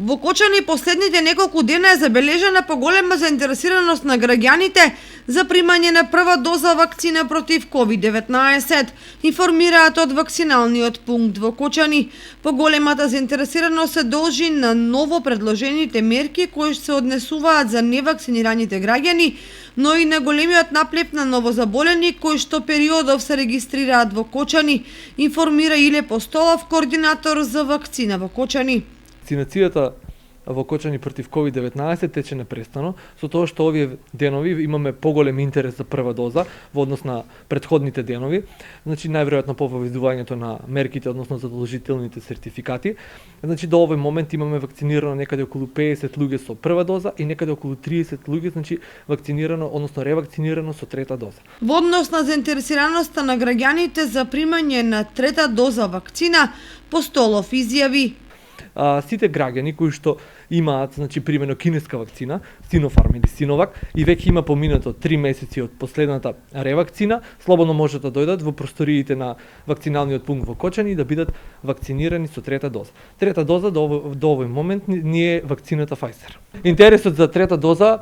Во Кочани последните неколку дена е забележана поголема заинтересираност на граѓаните за примање на прва доза вакцина против COVID-19, информираат од вакциналниот пункт во Кочани. Поголемата заинтересираност се должи на ново предложените мерки кои се однесуваат за невакцинираните граѓани, но и на големиот наплив на новозаболени кои што периодов се регистрираат во Кочани, информира Иле Постолов, координатор за вакцина во Кочани. Вакцинацијата во Кочани против COVID-19 тече непрестано, со тоа што овие денови имаме поголем интерес за прва доза во однос на претходните денови. Значи најверојатно по воведувањето на мерките, односно задолжителните сертификати. Значи до овој момент имаме вакцинирано некаде околу 50 луѓе со прва доза и некаде околу 30 луѓе, значи вакцинирано, односно ревакцинирано со трета доза. Во однос на заинтересираноста на граѓаните за примање на трета доза вакцина, Постолов изјави: сите граѓани кои што имаат, значи примено кинеска вакцина, Синофарм или Синовак, и веќе има поминато 3 месеци од последната ревакцина, слободно можат да дојдат во просториите на вакциналниот пункт во Кочани и да бидат вакцинирани со трета доза. Трета доза до овој момент ни е вакцината Pfizer. Интересот за трета доза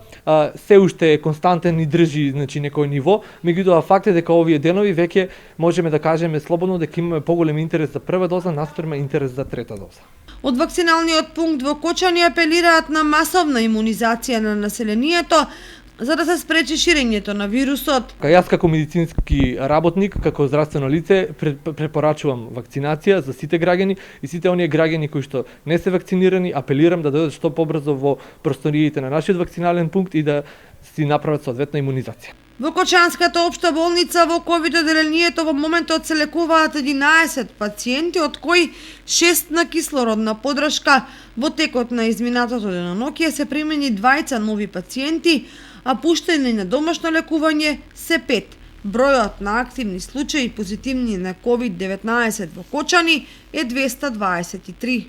се уште е константен и држи, значи, некој ниво, меѓутоа факт е дека овие денови веќе можеме да кажеме слободно дека имаме поголем интерес за прва доза наспрема интерес за трета доза. Од вакциналниот пункт во Кочани апелираат на масовна имунизација на населението за да се спречи ширењето на вирусот. Јас како медицински работник, како здравствено лице, препорачувам вакцинација за сите граѓани и сите оние граѓани кои што не се вакцинирани, апелирам да дојдат што побрзо во просториите на нашиот вакцинален пункт и да си направат соодветна имунизација. Во Кочанската општа болница во ковид одделението во моментот се лекуваат 11 пациенти, од кои 6 на кислородна подршка. Во текот на изминатото деноноќе се примени 20 нови пациенти, а пуштени на домашно лекување се 5. Бројот на активни случаи позитивни на COVID-19 во Кочани е 223.